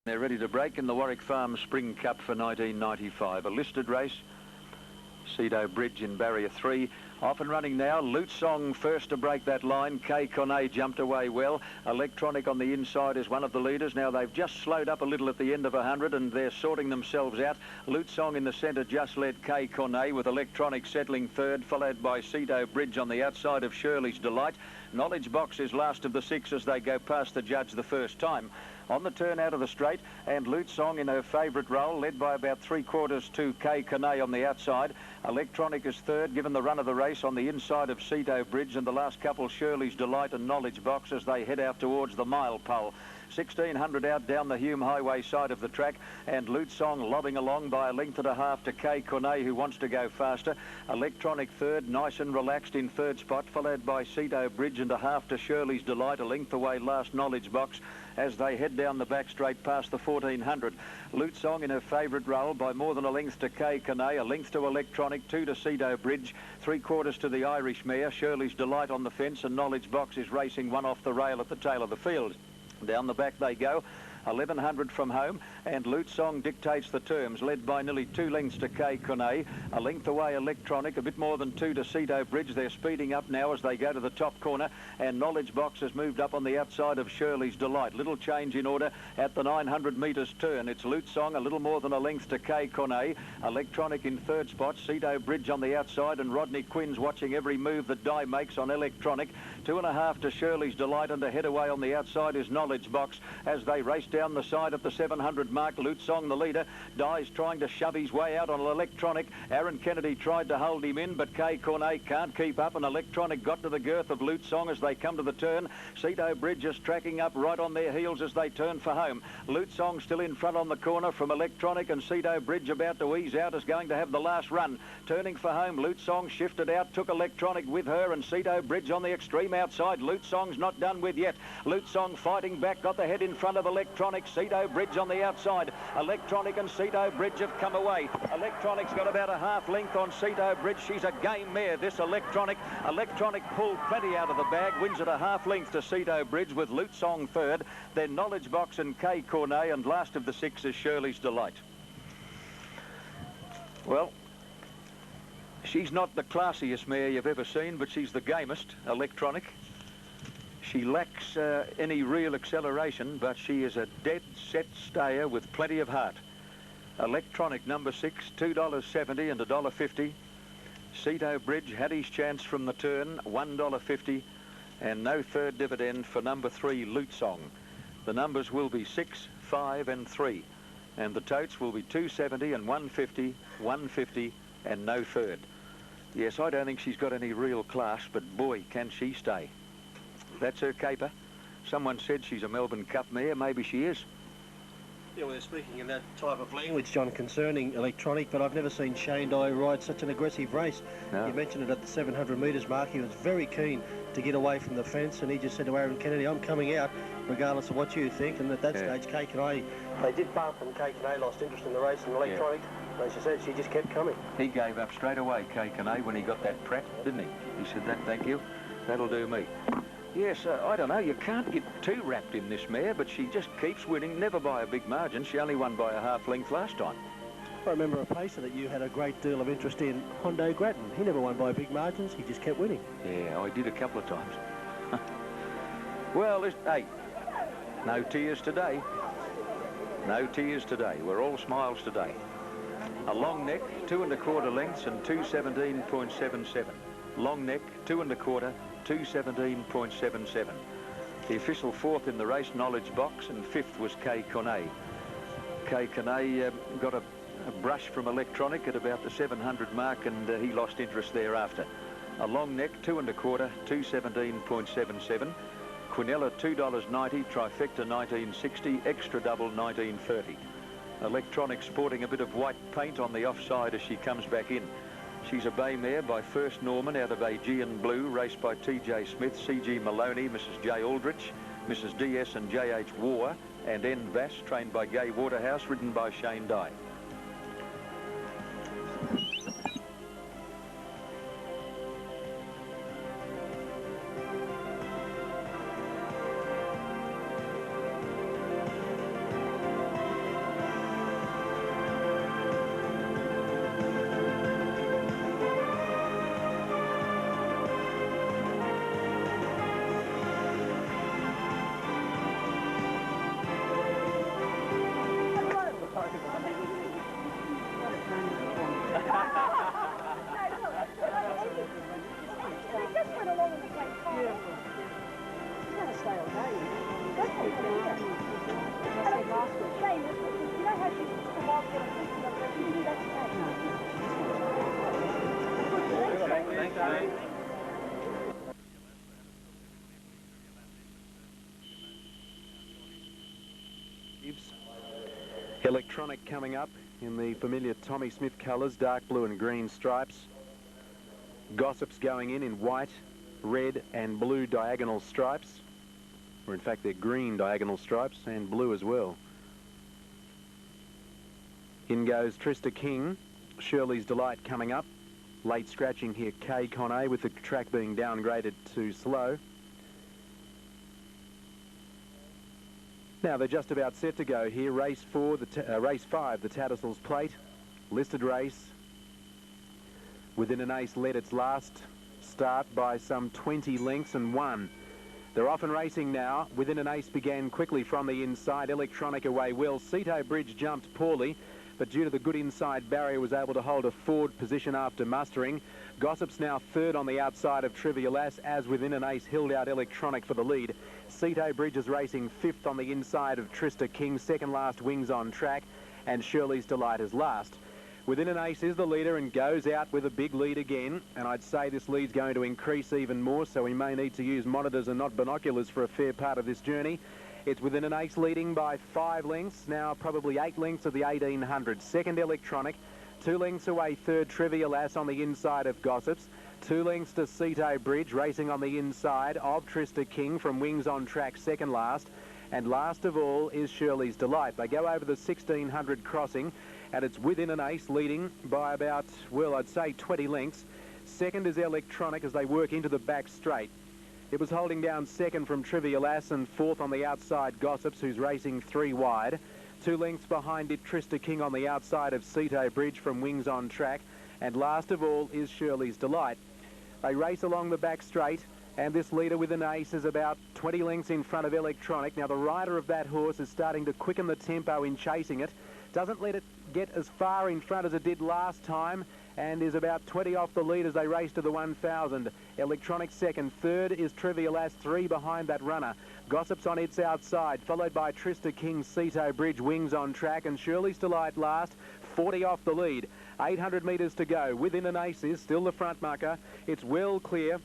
They're ready to break in the Warwick Farm Spring Cup for 1995. A listed race. Cedo Bridge in barrier 3. Off and running now. Lute Song first to break that line. K Cornet jumped away well. Electronic on the inside is one of the leaders. Now they've just slowed up a little at the end of 100 and they're sorting themselves out. Lute Song in the centre just led K Cornet with Electronic settling third, followed by Cedo Bridge on the outside of Shirley's Delight. Knowledge Box is last of the 6 as they go past the judge the first time. On the turn out of the straight, and Lute Song in her favourite role, led by about 3/4 to K Cornet on the outside. Electronic is third, given the run of the race on the inside of Cedo Bridge, and the last couple, Shirley's Delight and Knowledge Box, as they head out towards the mile pole. 1600 out down the Hume Highway side of the track, and Lute Song lobbing along by a length and a half to K Cornet, who wants to go faster. Electronic third, nice and relaxed in third spot, followed by Cedo Bridge and a half to Shirley's Delight, a length away last Knowledge Box as they head down the back straight past the 1400. Lute Song in her favourite role by more than a length to K Cornet, a length to Electronic, 2 to Cedo Bridge, 3/4 to the Irish mare. Shirley's Delight on the fence, and Knowledge Box is racing one off the rail at the tail of the field. Down the back they go, 1100 from home, and Lute Song dictates the terms, led by nearly 2 lengths to K Cornet, a length away Electronic, a bit more than 2 to Cedo Bridge. They're speeding up now as they go to the top corner, and Knowledge Box has moved up on the outside of Shirley's Delight. Little change in order at the 900 metres turn. It's Lute Song a little more than a length to K Cornet, Electronic in third spot, Cedo Bridge on the outside, and Rodney Quinn's watching every move that Di makes on Electronic. 2.5 to Shirley's Delight, and ahead away on the outside is Knowledge Box as they race down the side at the 700 mark. Lute Song the leader. Di's trying to shove his way out on Electronic. Aaron Kennedy tried to hold him in, but K Cornet can't keep up, and Electronic got to the girth of Lute Song as they come to the turn. Cedo Bridge is tracking up right on their heels as they turn for home. Lute Song still in front on the corner from Electronic, and Cedo Bridge about to ease out, is going to have the last run. Turning for home, Lute Song shifted out, took Electronic with her, and Cedo Bridge on the extreme outside. Lute Song's not done with yet. Lute Song fighting back, got the head in front of Electronic. Cedo Bridge on the outside. Electronic and Cedo Bridge have come away. Electronic's got about a half length on Cedo Bridge. She's a game mare, this Electronic. Electronic pulled plenty out of the bag, wins at a half length to Cedo Bridge with Lute Song third, then Knowledge Box and K Cornet, and last of the 6 is Shirley's Delight. Well, she's not the classiest mare you've ever seen, but she's the gamest, Electronic. She lacks any real acceleration, but she is a dead set stayer with plenty of heart. Electronic number 6, $2.70 and $1.50. Cedo Bridge had his chance from the turn, $1.50, and no third dividend for number 3, Lute Song. The numbers will be 6, 5 and 3, and the totes will be $2.70 and $1.50, $1.50 and no third. Yes, I don't think she's got any real class, but boy, can she stay. That's her caper. Someone said she's a Melbourne Cup mare. Maybe she is. Yeah, well, they're speaking in that type of language, John, concerning Electronic, but I've never seen Shane Dye ride such an aggressive race. No. You mentioned it at the 700 metres mark. He was very keen to get away from the fence, and he just said to Aaron Kennedy, I'm coming out, regardless of what you think. And at that stage, K Cornet, they did bump, and K Cornet lost interest in the race, and Electronic, as you said, she just kept coming. He gave up straight away, K Cornet, when he got that prat, didn't he? He said, thank you, that'll do me. Yes, I don't know, you can't get too wrapped in this mare, but she just keeps winning, never by a big margin. She only won by a half length last time. I remember a pacer that you had a great deal of interest in, Hondo Grattan. He never won by big margins, he just kept winning. Yeah, I did a couple of times. Well, hey, no tears today. No tears today. We're all smiles today. A long neck, 2 1/4 lengths and 217.77. Long neck, 2 1/4, 217.77. The official 4th in the race, Knowledge Box, and 5th was K Cornet. K Cornet got a brush from Electronic at about the 700 mark, and he lost interest thereafter. A long neck, 2 1/4, 217.77. Quinella, $2.90, trifecta 1960, extra double 1930. Electronic sporting a bit of white paint on the offside as she comes back in. She's a bay mare by First Norman out of Aegean Blue, raced by T.J. Smith, C.G. Maloney, Mrs. J. Aldrich, Mrs. D.S. and J.H. War, and N. Vass, trained by Gay Waterhouse, ridden by Shane Dye. Electronic coming up in the familiar Tommy Smith colours, dark blue and green stripes. Gossips going in white, red and blue diagonal stripes. Or in fact, they're green diagonal stripes and blue as well. In goes Trista King, Shirley's Delight coming up. Late scratching here, K Conne, with the track being downgraded to slow. Now they're just about set to go here. Race 5, the Tattersalls Plate. Listed race. Within an Ace led its last start by some 20 lengths and won. They're off and racing now. Within an Ace began quickly from the inside. Electronic away well. Ceto Bridge jumped poorly, but due to the good inside barrier was able to hold a forward position after mustering. Gossip's now third on the outside of Trivia Lass, as Within an Ace held out Electronic for the lead. Ceto Bridge is racing fifth on the inside of Trista King, second last Wings on Track, and Shirley's Delight is last. Within an Ace is the leader and goes out with a big lead again, and I'd say this lead's going to increase even more, so we may need to use monitors and not binoculars for a fair part of this journey. It's Within an Ace leading by 5 lengths, now probably 8 lengths of the 1800. Second Electronic, 2 lengths away third Trivia Lass on the inside of Gossips. 2 lengths to Ceto Bridge, racing on the inside of Trista King from Wings on Track, second last. And last of all is Shirley's Delight. They go over the 1600 crossing, and it's Within an Ace leading by about, well, I'd say 20 lengths. Second is Electronic as they work into the back straight. It was holding down second from Trivia Lass, and fourth on the outside Gossips, who's racing 3 wide. 2 lengths behind it, Trista King on the outside of Ceto Bridge from Wings on Track. And last of all is Shirley's Delight. They race along the back straight, and this leader Within an Ace is about 20 lengths in front of Electronic. Now the rider of that horse is starting to quicken the tempo in chasing it. Doesn't let it get as far in front as it did last time, and is about 20 off the lead as they race to the 1000. Electronic second. Third is Trivia Lass, 3 behind that runner. Gossips on its outside, followed by Trista King, Ceto Bridge, Wings on Track, and Shirley's Delight last, 40 off the lead. 800 metres to go. Within an Ace is still the front mucker. It's well clear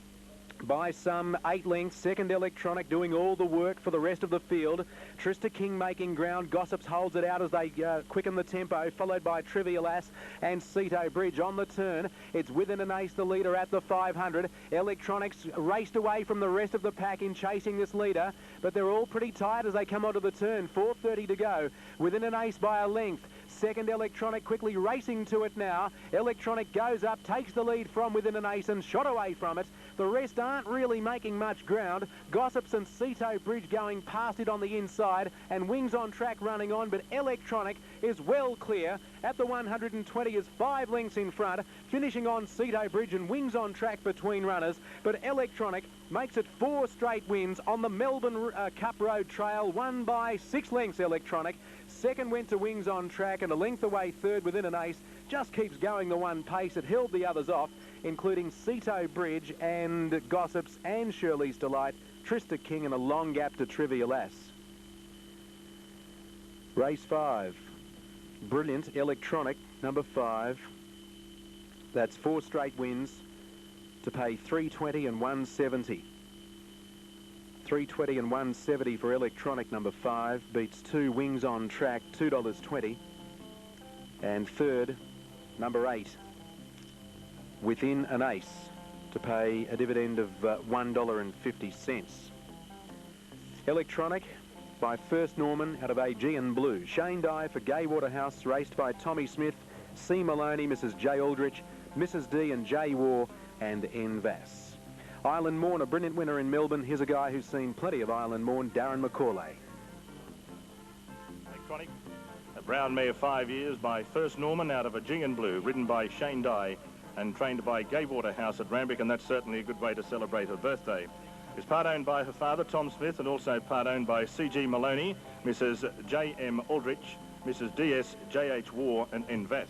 by some 8 lengths. Second Electronic doing all the work for the rest of the field. Trista King making ground. Gossips holds it out as they quicken the tempo, followed by Trivia Lass and Ceto Bridge on the turn. It's Within an Ace the leader at the 500. Electronics raced away from the rest of the pack in chasing this leader, but they're all pretty tight as they come onto the turn. 4:30 to go. Within an Ace by a length. Second Electronic quickly racing to it now. Electronic goes up, takes the lead from Within an Ace and shot away from it. The rest aren't really making much ground. Gossips and Ceto Bridge going past it on the inside, and Wings on Track running on, but Electronic is well clear. At the 120 is 5 lengths in front, finishing on Ceto Bridge and Wings on Track between runners, but Electronic makes it 4 straight wins on the Melbourne Cup Road Trail, won by 6 lengths Electronic. Second went to Wings on Track, and a length away third Within an Ace just keeps going the one pace. It held the others off, including Ceto Bridge and Gossips and Shirley's Delight, Trista King, and a long gap to Trivia Lass. Race 5. Brilliant Electronic, number 5. That's 4 straight wins to pay $3.20 and $1.70. $3.20 and $1.70 for Electronic, number 5. Beats 2 Wings on Track, $2.20. And third, number 8. Within an Ace to pay a dividend of $1.50. Electronic by First Norman out of Aegean Blue. Shane Dye for Gay Waterhouse, raced by Tommy Smith, C. Maloney, Mrs. J. Aldrich, Mrs. D and J. War, and N. Vass. Island Morn, a brilliant winner in Melbourne. Here's a guy who's seen plenty of Island Morn, Darren McCauley. Electronic, a brown mare, 5 years, by First Norman out of Aegean Blue, ridden by Shane Dye and trained by Gay Waterhouse at Ranvet, and that's certainly a good way to celebrate her birthday. Is part owned by her father, Tom Smith, and also part owned by C.G. Maloney, Mrs. J.M. Aldrich, Mrs. D.S. J.H. War, and N. Vass.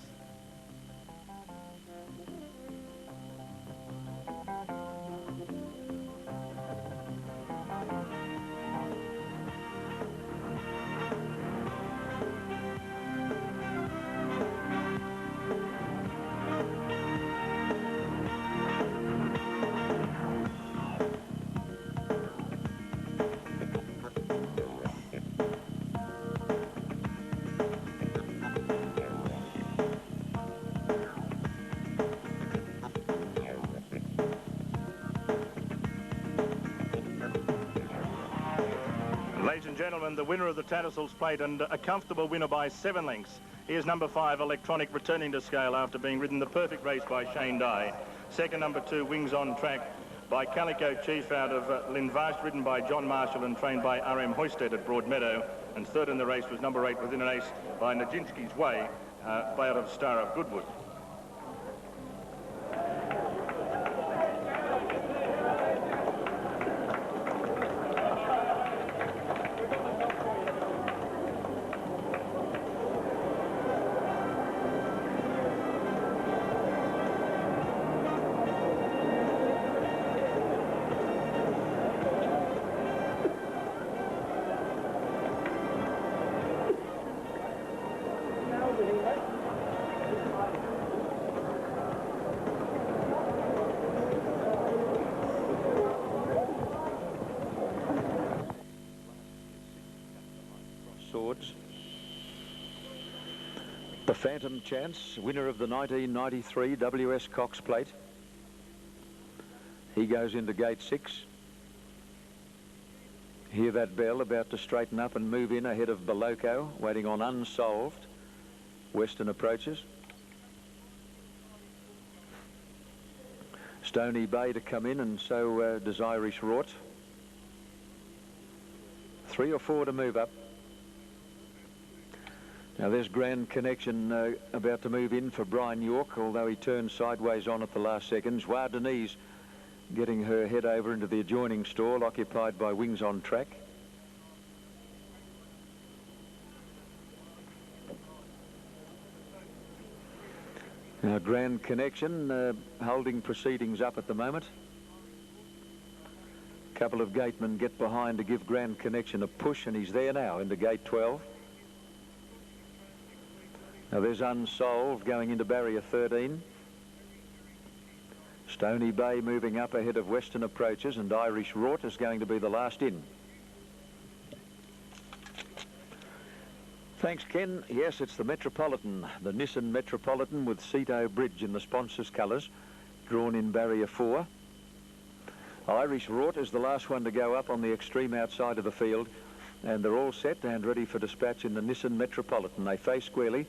gentlemen, the winner of the Tattersalls plate, and a comfortable winner by 7 lengths. Here's number 5, Electronic, returning to scale after being ridden the perfect race by Shane Dye. Second, number 2, Wings on Track by Calico Chief out of Linvash, ridden by John Marshall and trained by R.M. Hoysted at Broadmeadow. And third in the race was number 8, Within an Ace by Nijinsky's Way, out of Star of Goodwood. Swords. The Phantom Chance, winner of the 1993 WS Cox plate. He goes into gate 6. Hear that bell, about to straighten up and move in ahead of Baloco, waiting on Unsolved. Western approaches. Stony Bay to come in, and so does Irish Rort. 3 or 4 to move up. Now there's Grand Connection about to move in for Brian York, although he turned sideways on at the last second. Joie Denise getting her head over into the adjoining stall, occupied by Wings on Track. Now Grand Connection holding proceedings up at the moment. A couple of gatemen get behind to give Grand Connection a push, and he's there now into gate 12. Now there's Unsolved going into barrier 13. Stony Bay moving up ahead of Western approaches, and Irish Rort is going to be the last in. Thanks, Ken. Yes, it's the Metropolitan, the Nissan Metropolitan with Ceto Bridge in the sponsor's colours, drawn in barrier 4. Irish Rort is the last one to go up on the extreme outside of the field, and they're all set and ready for dispatch in the Nissan Metropolitan. They face squarely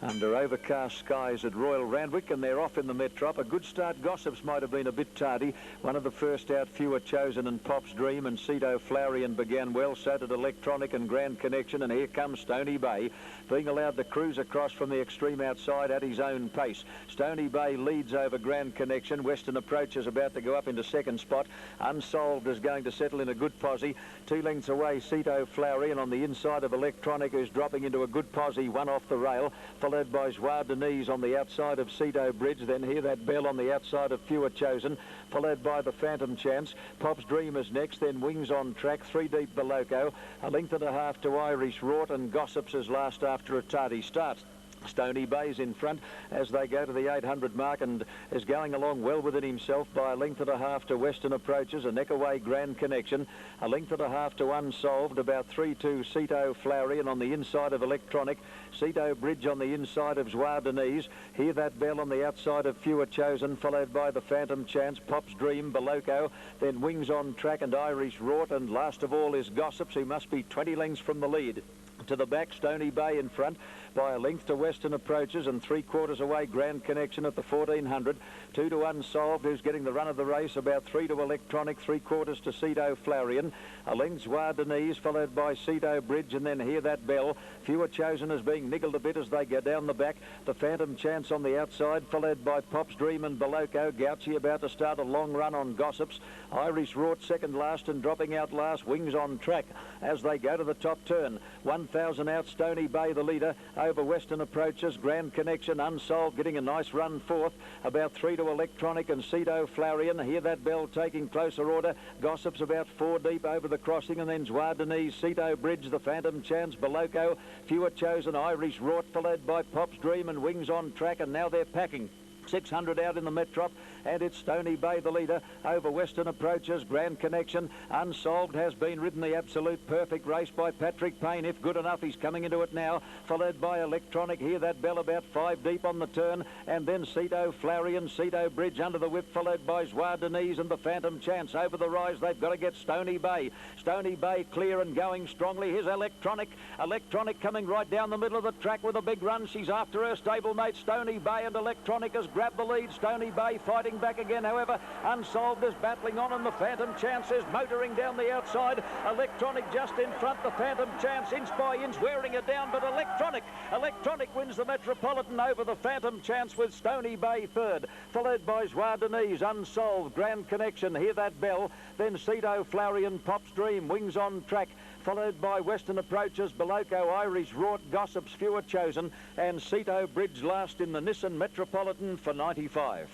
under overcast skies at Royal Randwick, and they're off in the Metrop. A good start. Gossips might have been a bit tardy. One of the first out, Fewer Chosen and Pop's Dream, and Ceto Flarian began well. So did Electronic and Grand Connection, and here comes Stony Bay, being allowed to cruise across from the extreme outside at his own pace. Stony Bay leads over Grand Connection. Western Approach is about to go up into second spot. Unsolved is going to settle in a good posse. 2 lengths away, Ceto Flarian on the inside of Electronic, who's dropping into a good posse, 1 off the rail, followed by Joie Denise on the outside of Ceto Bridge. Then hear that bell on the outside of Fewer Chosen, followed by the Phantom Chance. Pop's Dream is next, then Wings on Track, 3 deep Baloco, 1.5 lengths to Irish Rort, and Gossips is last after a tardy start. Stony Bay's in front as they go to the 800 mark, and is going along well within himself by 1.5 lengths to Western Approaches. A neck away Grand Connection, 1.5 lengths to Unsolved, about 3 to Ceto Flarian on the inside of Electronic. Ceto Bridge on the inside of Joie Denise. Hear that bell on the outside of Fewer Chosen, followed by the Phantom Chance, Pop's Dream, Baloco, then Wings on Track and Irish Rort, and last of all is Gossips, who must be 20 lengths from the lead. To the back, Stony Bay in front by 1 length to Western Approaches, and 3/4 away Grand Connection at the 1400. 2 to Unsolved, who's getting the run of the race, about 3 to Electronic, 3/4 to Ceto Flarian. 1 length Joie Denise, followed by Ceto Bridge, and then hear that bell. Fewer Chosen is being niggled a bit as they go down the back. The Phantom Chance on the outside, followed by Pop's Dream and Baloco. Gouchy about to start a long run on Gossips. Irish Rort second last, and dropping out last, Wings on Track as they go to the top turn. 1,000 out, Stony Bay the leader over Western Approaches. Grand Connection, Unsolved getting a nice run fourth, about 3 to Electronic and Ceto Flarian. Hear that bell taking closer order. Gossips about 4 deep over the crossing, and then Joie Denise, Ceto Bridge, the Phantom Chance, Baloco, Fewer Chosen, Irish Rort, followed by Pop's Dream and Wings on Track, and now they're packing. 600 out in the Metrop, and it's Stony Bay the leader over Western Approaches. Grand Connection Unsolved has been ridden the absolute perfect race by Patrick Payne. If good enough, he's coming into it now, followed by Electronic. Hear that bell about 5 deep on the turn, and then Ceto Flarian, Ceto Bridge under the whip, followed by Joie Denise and the Phantom Chance. Over the rise, they've got to get Stony Bay. Stony Bay clear and going strongly. Here's Electronic. Electronic coming right down the middle of the track with a big run. She's after her stablemate Stony Bay, and Electronic has grabbed the lead. Stony Bay fighting back again, however. Unsolved is battling on, and the Phantom Chance is motoring down the outside. Electronic just in front. The Phantom Chance inch by inch wearing it down, but Electronic wins the Metropolitan over the Phantom Chance with Stony Bay third, followed by Joie Denise, Unsolved, Grand Connection, Hear That Bell, then Ceto Flarian, Pop's Dream, Wings on Track, followed by Western Approaches, Beloco, Irish, Rort, Gossips, Few Are Chosen, and Ceto Bridge last in the Nissan Metropolitan for 95.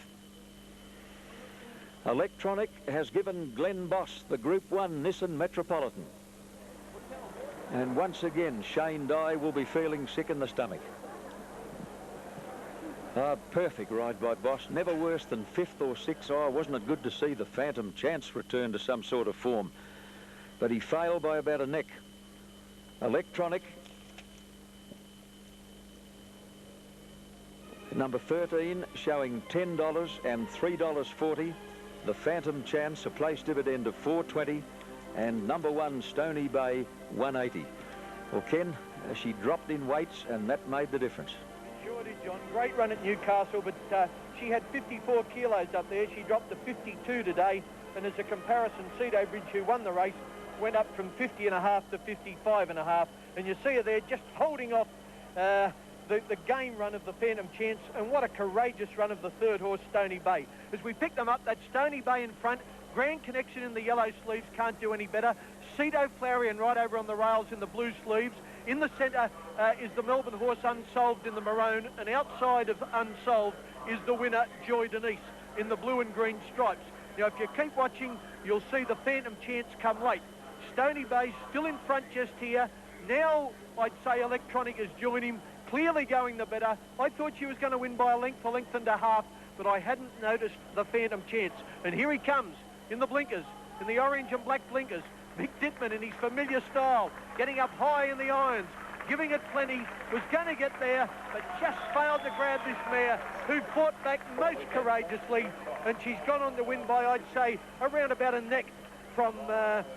Electronic has given Glenn Boss the Group 1 Nissan Metropolitan. And once again, Shane Dye will be feeling sick in the stomach. Perfect ride by Boss. Never worse than 5th or 6th. Oh, wasn't it good to see the Phantom Chance return to some sort of form? But he failed by about a neck. Electronic, number 13, showing $10 and $3.40. The Phantom Chance, a place dividend of $4.20, and number 1, Stony Bay, $1.80. Well, Ken, she dropped in weights, and that made the difference. Sure did, John. Great run at Newcastle, but she had 54 kilos up there. She dropped to 52 today, and as a comparison, Ceto Bridge, who won the race, went up from 50.5 to 55.5, and you see her there just holding off the game run of the Phantom Chance, and what a courageous run of the third horse, Stony Bay. As we pick them up, that's Stony Bay in front, Grand Connection in the yellow sleeves, can't do any better. Ceto Flarian right over on the rails in the blue sleeves. In the centre is the Melbourne horse Unsolved in the maroon, and outside of Unsolved is the winner, Joy Denise, in the blue and green stripes. Now, if you keep watching, you'll see the Phantom Chance come late. Stony Bay still in front just here. Now, I'd say Electronic has joined him, clearly going the better. I thought she was going to win by a length and a half, but I hadn't noticed the Phantom Chance. And here he comes in the blinkers, in the orange and black blinkers. Mick Dittman in his familiar style, getting up high in the irons, giving it plenty, was going to get there, but just failed to grab this mare, who fought back most courageously, and she's gone on to win by, I'd say, around about a neck from,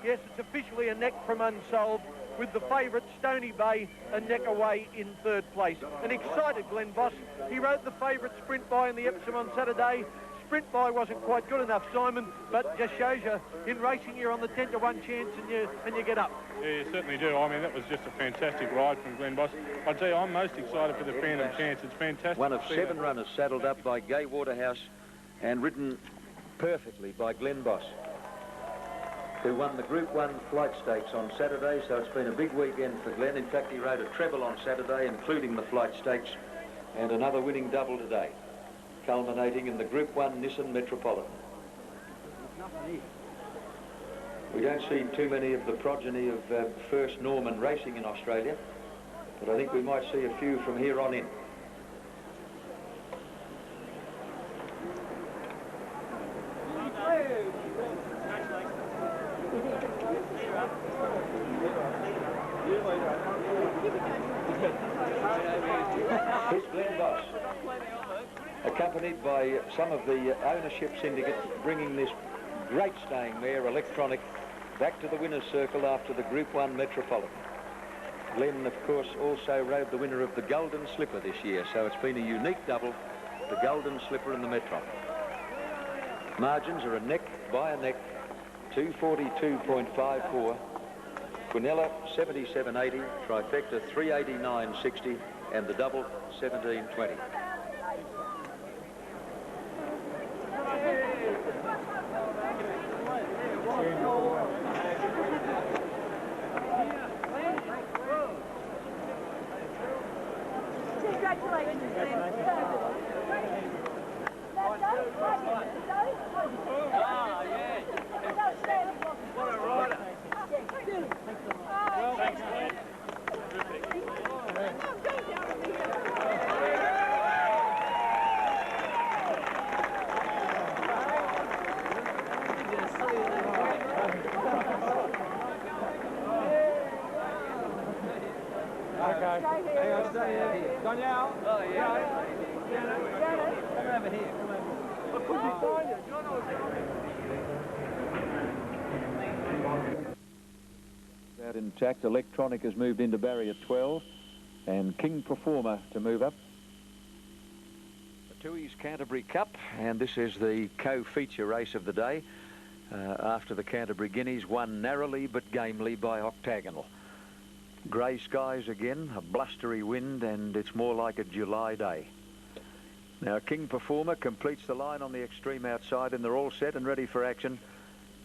yes, it's officially a neck from Unsolved, with the favourite Stony Bay a neck away in third place. An excited Glenn Boss. He rode the favourite Sprint By in the Epsom on Saturday. Sprint By wasn't quite good enough, Simon, but just shows you in racing you're on the 10 to 1 chance and you get up. Yeah, you certainly do. I mean, that was just a fantastic ride from Glenn Boss. I'd tell you, I'm most excited for the Phantom Chance. It's fantastic. One of 7 runners saddled up by Gay Waterhouse and ridden perfectly by Glenn Boss, who won the Group 1 Flight Stakes on Saturday, so it's been a big weekend for Glenn. In fact, he rode a treble on Saturday, including the Flight Stakes, and another winning double today, culminating in the Group 1 Nissan Metropolitan. We don't see too many of the progeny of First Norman racing in Australia, but I think we might see a few from here on in. Here's Glenn Boss, accompanied by some of the ownership syndicate, bringing this great staying mare, Electronic, back to the winner's circle after the Group 1 Metropolitan. Glenn, of course, also rode the winner of the Golden Slipper this year, so it's been a unique double, the Golden Slipper and the Metron. Margins are a neck by a neck, 242.54. Quinella 77.80, trifecta 389.60, and the double 17.20. Congratulations, what a rider. Well, thanks, Glenn. Okay. Hang on, stay here. Danielle. Oh, yeah. Janet. Come over here. Come over here. I couldn't find it. That intact. Electronic has moved into barrier 12. And King Performer to move up. The Tooheys Canterbury Cup. And this is the co-feature race of the day. After the Canterbury Guineas, won narrowly but gamely by Octagonal. Grey skies again, a blustery wind, and it's more like a July day. Now King Performer completes the line on the extreme outside, and they're all set and ready for action.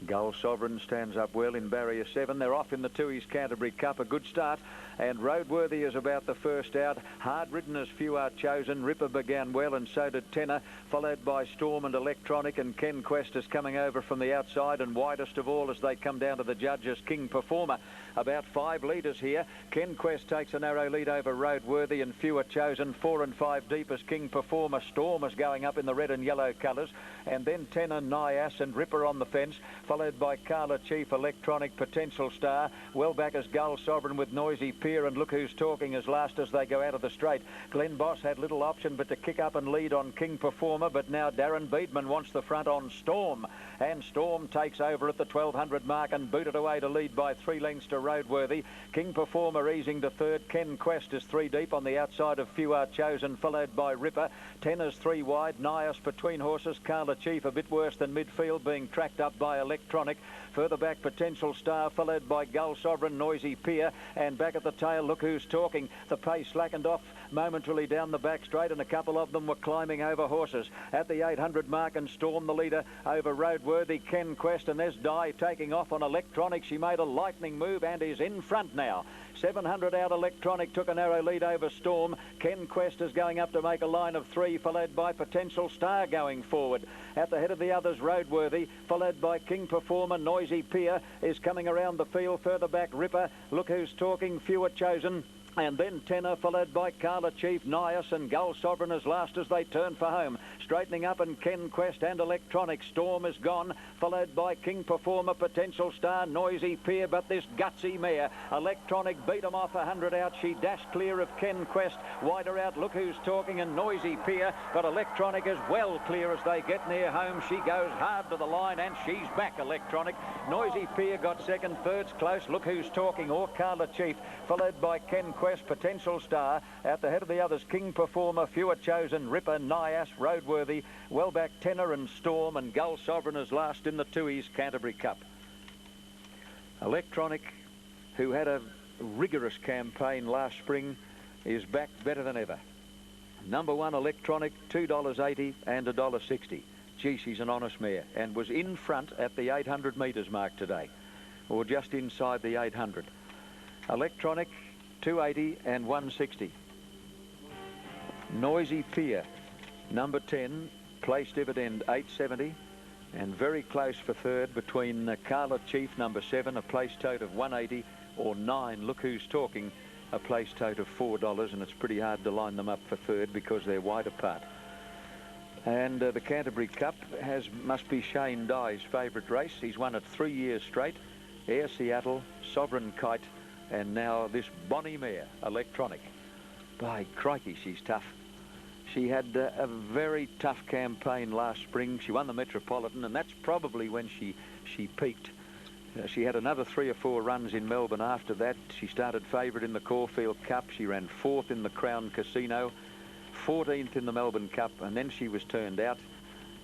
Gull Sovereign stands up well in barrier 7. They're off in the Tooheys Canterbury Cup. A good start. And Roadworthy is about the first out. Hard ridden as few are chosen. Ripper began well, and so did Tenor, followed by Storm and Electronic, and Ken Quest is coming over from the outside, and widest of all as they come down to the judges, King Performer. About 5 leaders here. Ken Quest takes a narrow lead over Roadworthy, and few are chosen. 4 and 5 deep as King Performer. Storm is going up in the red and yellow colours, and then Tenor, Nias and Ripper on the fence, followed by Carla Chief, Electronic, Potential Star. Well back as Gull Sovereign with Noisy Pier, and Look Who's Talking as last as they go out of the straight. Glenn Boss had little option but to kick up and lead on King Performer, but now Darren Beedman wants the front on Storm, and Storm takes over at the 1200 mark and booted away to lead by 3 lengths to Roadworthy. King Performer easing to third. Ken Quest is 3 deep on the outside of Few Are Chosen, followed by Ripper. Tenor's 3 wide. Nias between horses. Carla Chief a bit worse than midfield, being tracked up by Electronic. Further back, Potential Star, followed by Gull Sovereign, Noisy Pier, and back at the tail, Look Who's Talking. The pace slackened off momentarily down the back straight, and a couple of them were climbing over horses. At the 800 mark, and Storm the leader over Roadworthy, Ken Quest, and there's Di taking off on Electronic. She made a lightning move and is in front now. 700 out, Electronic took a narrow lead over Storm. Ken Quest is going up to make a line of 3, followed by Potential Star going forward. At the head of the others, Roadworthy, followed by King Performer. Noisy Pier is coming around the field. Further back, Ripper, Look Who's Talking, Few Are Chosen, and then Tenor, followed by Carla Chief, Nias and Gull Sovereign as last as they turn for home. Straightening up, and Ken Quest and Electronic. Storm is gone, followed by King Performer, Potential Star, Noisy Pier, but this gutsy mare, Electronic, beat them off 100 out. She dashed clear of Ken Quest. Wider out, Look Who's Talking and Noisy Pier, but Electronic is well clear as they get near home. She goes hard to the line, and she's back, Electronic. Noisy Pier got second. Third's close, Look Who's Talking or Carla Chief, followed by Ken Quest, Potential Star. At the head of the others, King Performer, Few Are Chosen, Ripper, Nias, Roadworthy, well back Tenor and Storm, and Gull Sovereign is last in the Tooheys Canterbury Cup. Electronic, who had a rigorous campaign last spring, is back better than ever. Number 1, Electronic, $2.80 and $1.60. Gee, she's an honest mare, and was in front at the 800 metres mark today, or just inside the 800. Electronic, $2.80 and $1.60. Noisy Pier, number 10, place dividend $8.70, and very close for third between Carla Chief, number 7, a place tote of $1.80, or 9, Look Who's Talking, a place tote of $4, and it's pretty hard to line them up for third because they're wide apart. And the Canterbury Cup must be Shane Dye's favourite race. He's won it 3 years straight. Air Seattle, Sovereign Kite, and now this bonny mare, Electronic. By crikey, she's tough. She had a very tough campaign last spring. She won the Metropolitan, and that's probably when she peaked. She had another 3 or 4 runs in Melbourne after that. She started favourite in the Caulfield Cup. She ran 4th in the Crown Casino, 14th in the Melbourne Cup, and then she was turned out.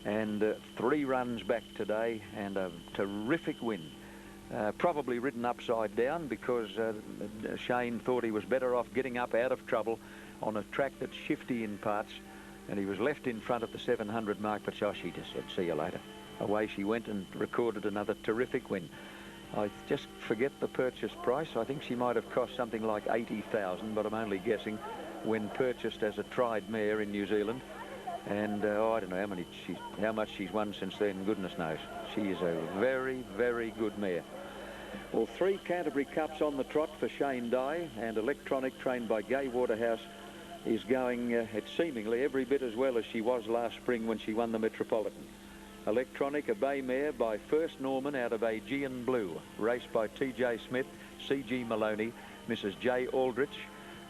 And 3 runs back today, and a terrific win. Probably ridden upside down because Shane thought he was better off getting up out of trouble on a track that's shifty in parts, and he was left in front at the 700 mark, but she just said, see you later. Away she went and recorded another terrific win. I just forget the purchase price. I think she might have cost something like $80,000, but I'm only guessing, when purchased as a tried mare in New Zealand. And I don't know how much she's won since then, goodness knows. She is a very, very good mare. Well, 3 Canterbury Cups on the trot for Shane Dye, and Electronic, trained by Gay Waterhouse, is going seemingly every bit as well as she was last spring when she won the Metropolitan. Electronic, a bay mare by First Norman out of Aegean Blue, raced by T.J. Smith, C.G. Maloney, Mrs. J. Aldrich,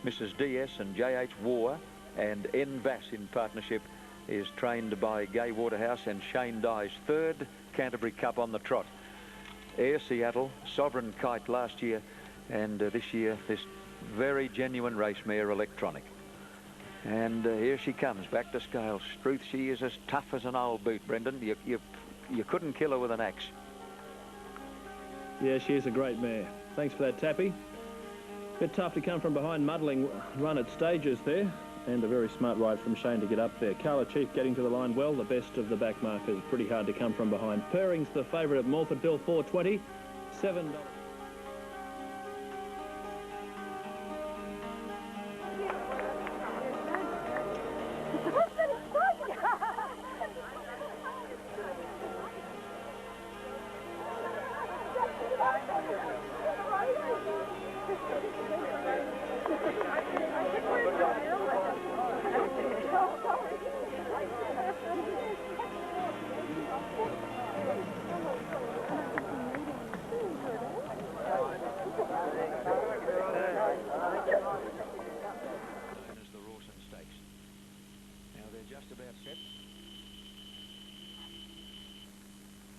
Mrs. DS and J.H. War, and N. Vass in partnership is trained by Gay Waterhouse, and Shane Dye's third Canterbury Cup on the trot. Air Seattle, Sovereign Kite last year, and this year this very genuine race mare, Electronic. And here she comes, back to scale. Struth, she is as tough as an old boot, Brendan. You couldn't kill her with an axe. Yeah, she is a great mare. Thanks for that, Tappy. Bit tough to come from behind, muddling run at stages there, and a very smart ride from Shane to get up there. Carla Chief getting to the line well, the best of the back markers. Pretty hard to come from behind. Purring's the favourite of Morford Bill, $4.20, $7.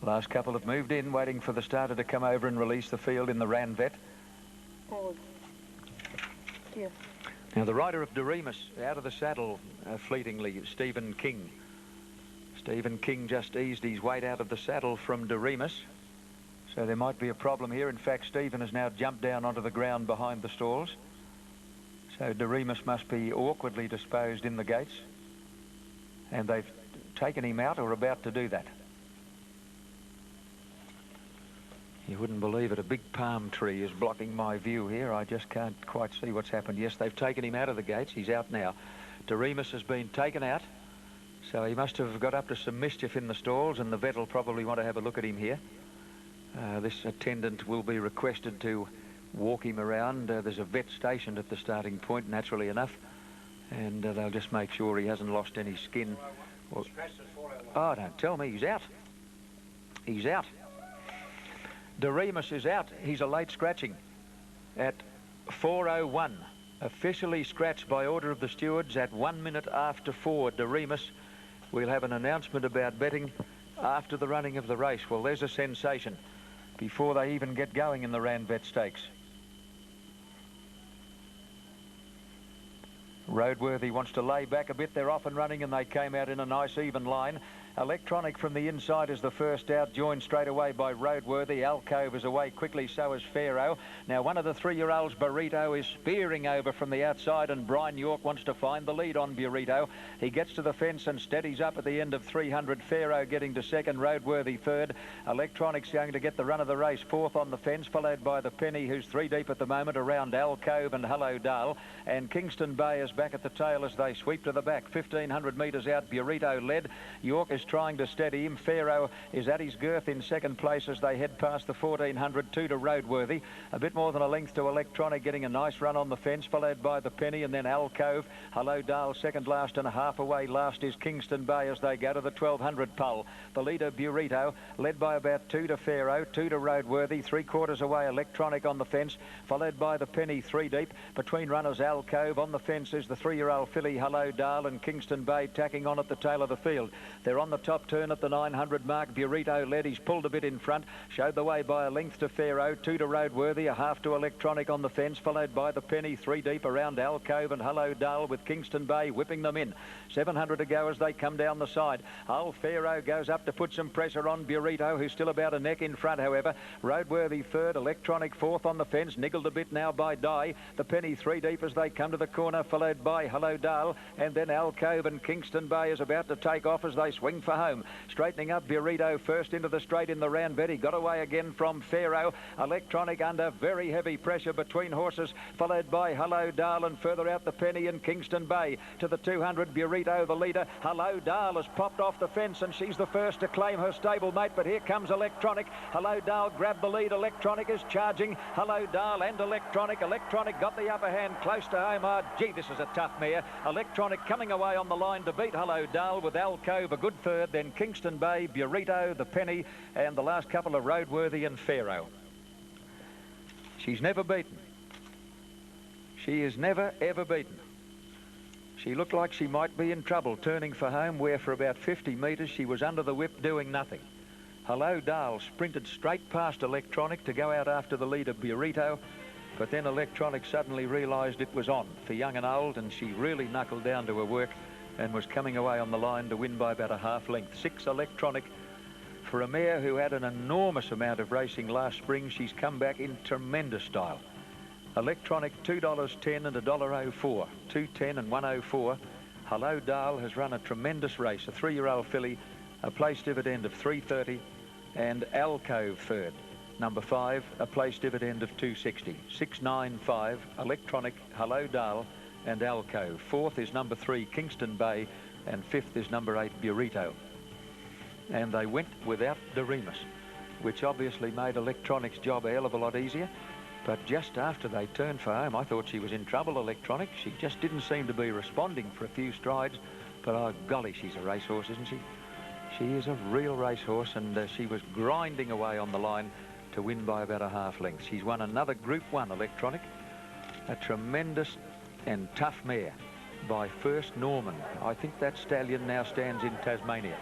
Last couple have moved in, waiting for the starter to come over and release the field in the Ranvet. Yeah. Now the rider of Doremus out of the saddle fleetingly, Stephen King. Stephen King just eased his weight out of the saddle from Doremus, so there might be a problem here. In fact, Stephen has now jumped down onto the ground behind the stalls, so Doremus must be awkwardly disposed in the gates, and they've taken him out or about to do that. You wouldn't believe it, a big palm tree is blocking my view here. I just can't quite see what's happened. Yes, they've taken him out of the gates. He's out now. Doremus has been taken out, so he must have got up to some mischief in the stalls, and the vet will probably want to have a look at him here. This attendant will be requested to walk him around. There's a vet stationed at the starting point, naturally enough, and they'll just make sure he hasn't lost any skin. Well, oh, don't tell me, he's out. He's out. Doremus is out. He's a late scratching at 4:01. Officially scratched by order of the stewards at 1 minute after 4. Doremus, we'll have an announcement about betting after the running of the race. Well, there's a sensation before they even get going in the Ranvet Stakes. Roadworthy wants to lay back a bit. They're off and running, and they came out in a nice even line. Electronic from the inside is the first out, joined straight away by Roadworthy. Alcove is away quickly, so is Pharaoh. Now one of the 3-year-olds, Burrito, is spearing over from the outside, and Brian York wants to find the lead on Burrito. He gets to the fence and steadies up at the end of 300. Pharaoh getting to second, Roadworthy third. Electronic's going to get the run of the race, fourth on the fence, followed by the Penny, who's 3 deep at the moment around Alcove and Hello Dale. And Kingston Bay is back at the tail as they sweep to the back. 1,500 metres out, Burrito led. York is trying to steady him. Pharaoh is at his girth in second place as they head past the 1,400, 2 to Roadworthy. A bit more than a length to Electronic, getting a nice run on the fence, followed by the Penny and then Alcove. Hello Dale second last, and a half away last is Kingston Bay as they go to the 1,200 pole. The leader, Burrito, led by about 2 to Pharaoh, 2 to Roadworthy, 3/4 away Electronic on the fence, followed by the Penny 3 deep. Between runners, Alcove. On the fence is the 3-year-old filly, Hello Dale, and Kingston Bay tacking on at the tail of the field. They're on the top turn at the 900 mark. Burrito led. He's pulled a bit in front. Showed the way by a length to Pharaoh. 2 to Roadworthy. A half to Electronic on the fence. Followed by the Penny. 3 deep around Alcove and Hello Dale with Kingston Bay whipping them in. 700 to go as they come down the side. Old Pharaoh goes up to put some pressure on Burrito, who's still about a neck in front, however. Roadworthy third. Electronic fourth on the fence. Niggled a bit now by Dye. The Penny 3 deep as they come to the corner, followed by Hello Dale. And then Alcove, and Kingston Bay is about to take off as they swing for home. Straightening up, Burrito first into the straight in the Ranvet. He got away again from Pharaoh. Electronic under very heavy pressure between horses, followed by Hello Dale, and further out the Penny and Kingston Bay. To the 200, Burrito the leader. Hello Dale has popped off the fence, and she's the first to claim her stablemate, but here comes Electronic. Hello Dale grabbed the lead. Electronic is charging. Hello Dale and Electronic. Electronic got the upper hand close to home. Oh, gee, this is a tough mare. Electronic coming away on the line to beat Hello Dale, with Alcove a good third, then Kingston Bay, Burrito, the Penny, and the last couple of Roadworthy and Pharaoh. She's never beaten. She is never, ever beaten. She looked like she might be in trouble turning for home, where for about 50 metres she was under the whip doing nothing. Hello Dale sprinted straight past Electronic to go out after the leader Burrito, but then Electronic suddenly realised it was on for young and old, and she really knuckled down to her work and was coming away on the line to win by about a half length. 6 Electronic. For a mare who had an enormous amount of racing last spring, she's come back in tremendous style. Electronic $2.10 and $1.04, 2.10 and 1.04. Hello Dale has run a tremendous race, a 3-year-old filly, a place dividend of 3.30, and Alcove third. Number 5, a place dividend of 2.60. 6.95, Electronic, Hello Dale, and Alcove. 4th is number 3, Kingston Bay, and 5th is number 8, Burrito. And they went without Doremus, which obviously made Electronic's job a hell of a lot easier. But just after they turned for home, I thought she was in trouble, Electronic. She just didn't seem to be responding for a few strides. But, oh, golly, she's a racehorse, isn't she? She is a real racehorse, and she was grinding away on the line to win by about a half length. She's won another Group 1, Electronic. A tremendous and tough mare by First Norman. I think that stallion now stands in Tasmania.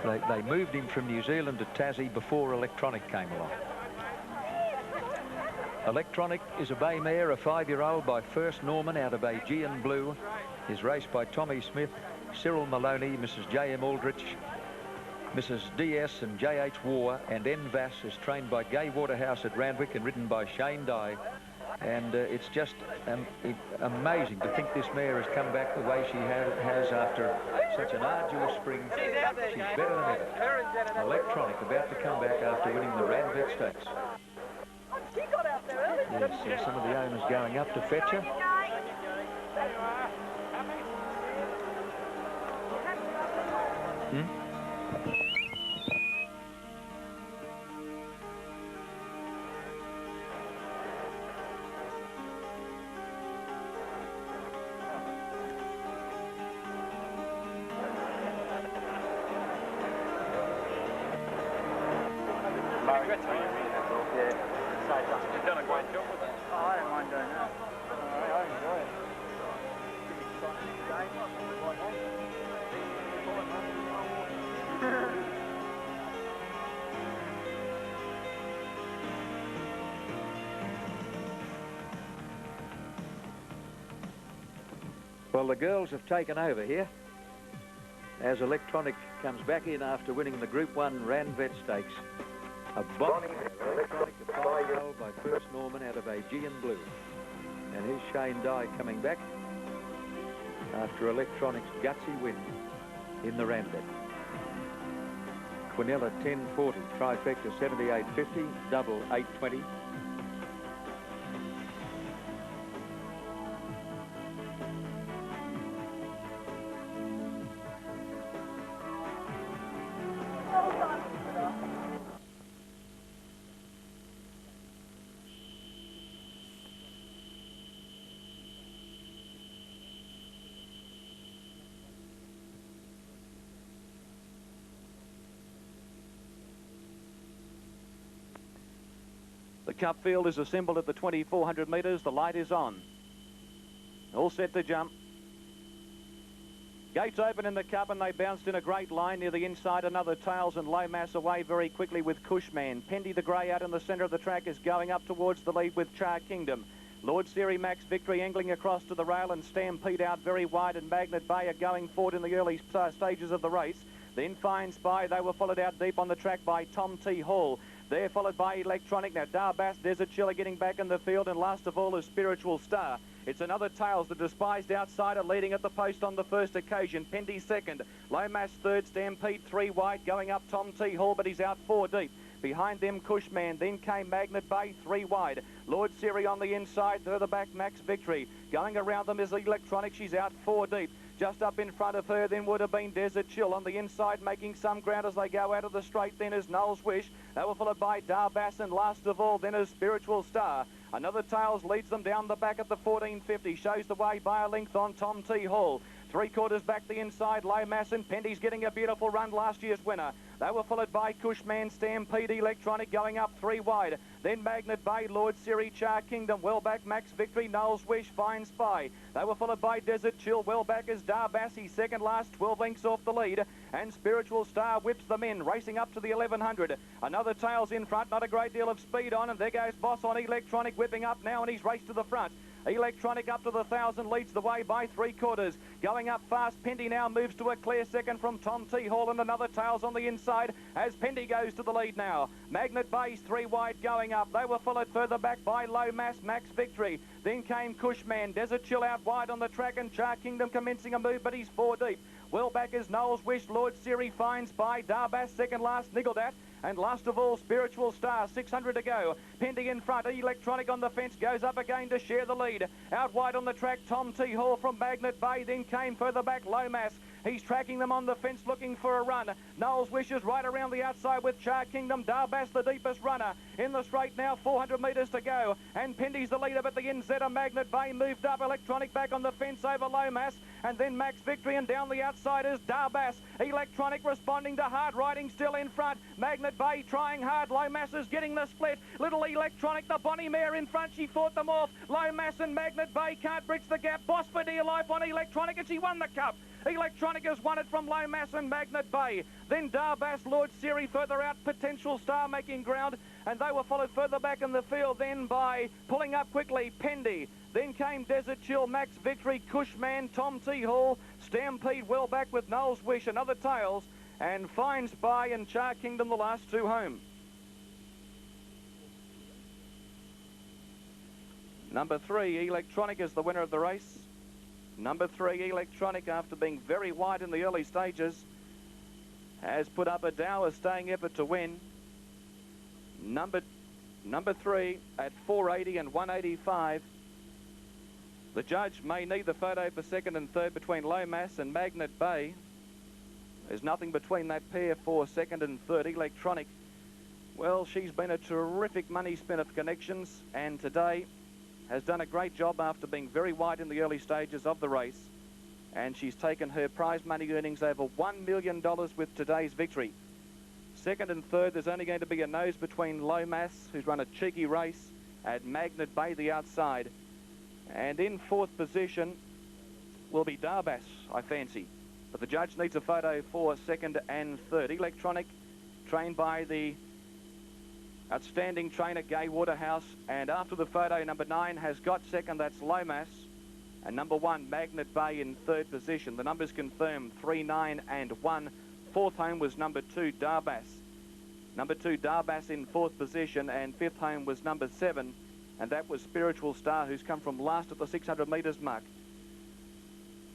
They moved him from New Zealand to Tassie before Electronic came along. Electronic is a bay mare, a 5-year-old by First Norman out of Aegean Blue. Is raced by Tommy Smith, Cyril Maloney, Mrs. J.M. Aldrich, Mrs. D.S. and J.H. War, and N. Vass is trained by Gay Waterhouse at Ranvet and ridden by Shane Dye. And it's just amazing to think this mare has come back the way she has after such an arduous spring. She's better than ever. Electronic about to come back after winning the Ranvet Stakes. Yes, some of the owners going up to fetch her. You've done a great job with it. Oh, I don't mind doing that. I enjoy it. Well, the girls have taken over here as Electronic comes back in after winning the Group 1 Ranvet Stakes. A bomb Electronic, a 5-year-old by First Norman out of Aegean Blue. And here's Shane Dye coming back after Electronic's gutsy win in the Ranvet. Quinella 10.40, trifecta 78.50, double 8.20. The cup field is assembled at the 2,400 metres. The light is on. All set to jump. Gates open in the cup and they bounced in a great line near the inside. Another Tails and Low Mass away very quickly with Cushman. Pendy the Grey out in the centre of the track is going up towards the lead with Char Kingdom. Lord Siri Max Victory angling across to the rail, and Stampede out very wide, and Magnet Bay are going forward in the early stages of the race. Then Fine Spy, they were followed out deep on the track by Tom T. Hall. They're followed by Electronic. Now Darbas, Desert Chiller getting back in the field, and last of all is Spiritual Star. It's another Tails, the despised outsider, leading at the post on the first occasion. Pendy second, Low Mass third, Stampede 3 wide, going up Tom T. Hall, but he's out 4 deep. Behind them, Cushman. Then came Magnet Bay 3 wide. Lord Siri on the inside, further back Max Victory. Going around them is Electronic, she's out 4 deep. Just up in front of her then would have been Desert Chill on the inside, making some ground as they go out of the straight. Then is Noel's Wish. They were followed by Darbas, and last of all then is Spiritual Star. Another Tails leads them down the back at the 14.50, shows the way by a length on Tom T. Hall. 3/4 back the inside, Low Mass and Pendy's getting a beautiful run, last year's winner. They were followed by Cushman, Stampede, Electronic going up 3 wide. Then Magnet Bay, Lord Siri, Char Kingdom, well back, Max Victory, Noel's Wish, Fine Spy. They were followed by Desert Chill, well back is Darbassi, second last, 12 lengths off the lead. And Spiritual Star whips them in, racing up to the 1100. Another Tails in front, not a great deal of speed on, and there goes Boss on Electronic, whipping up now, and he's raced to the front. Electronic up to the 1,000, leads the way by 3/4. Going up fast, Pendy now moves to a clear second from Tom T. Hall, and another Tails on the inside as Pendy goes to the lead now. Magnet Bay's 3 wide going up. They were followed further back by Low Mass, Max Victory. Then came Cushman, Desert Chill out wide on the track, and Char Kingdom commencing a move, but he's 4 deep. Well back is Noel's Wish, Lord Siri, Fine Spy, Darbas second last, niggled at. And last of all, Spiritual Star, 600 to go. Pendy in front, Electronic on the fence, goes up again to share the lead. Out wide on the track, Tom T. Hall from Magnet Bay, then came further back, Low Mass. He's tracking them on the fence, looking for a run. Noel's Wish is right around the outside with Char Kingdom. Darbas the deepest runner. In the straight now, 400 metres to go. And Pendy's the leader, but the NZ of Magnet Bay moved up. Electronic back on the fence over Low Mass. And then Max Victory, and down the outside is Darbas. Electronic responding to hard riding, still in front. Magnet Bay trying hard. Low Mass is getting the split. Little Electronic, the Bonnie mare in front. She fought them off. Low Mass and Magnet Bay can't bridge the gap. Boss for dear life on Electronic, and she won the cup. Electronic has won it from Low Mass and Magnet Bay. Then Darbas, Lord Siri further out, Potential Star making ground, and they were followed further back in the field then by pulling up quickly Pendy. Then came Desert Chill, Max Victory, Cushman, Tom T. Hall, Stampede well back with Noel's Wish, another Tails, and Fine Spy and Char Kingdom the last 2 home. Number 3, Electronic is the winner of the race. Number 3, Electronic, after being very wide in the early stages, has put up a dour staying effort to win. Number 3 at 480 and 185. The judge may need the photo for second and third between Low Mass and Magnet Bay. There's nothing between that pair for second and third. Electronic, well, she's been a terrific money spinner for Connections, and today has done a great job after being very wide in the early stages of the race, and she's taken her prize money earnings over $1 million with today's victory. Second and third, there's only going to be a nose between Low Mass, who's run a cheeky race, at Magnet Bay the outside, and in fourth position will be Darbas, I fancy, but the judge needs a photo for second and third. Electronic, trained by the outstanding trainer Gay Waterhouse, and after the photo, number 9 has got second, that's Low Mass, and number 1 Magnet Bay in third position. The numbers confirmed 3, 9 and 1. Fourth home was number 2 Darbas. Number 2 Darbas in fourth position, and fifth home was number 7, and that was Spiritual Star, who's come from last at the 600 metres mark.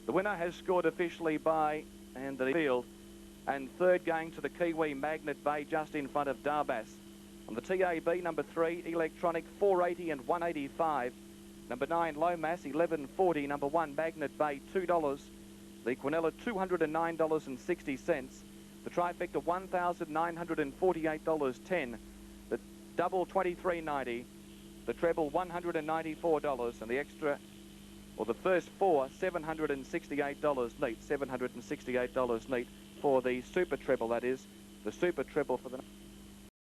The winner has scored officially by and the field, and third going to the Kiwi Magnet Bay just in front of Darbas. On the TAB, number 3, Electronic, 480 and 185. Number 9, Low Mass, 1140. Number 1, Magnet Bay, $2. The Quinella, $209.60. The trifecta, $1,948.10. The double, $23.90. The treble, $194. And the extra, or the first 4, $768 neat. $768 neat for the super treble, that is. The super treble for the...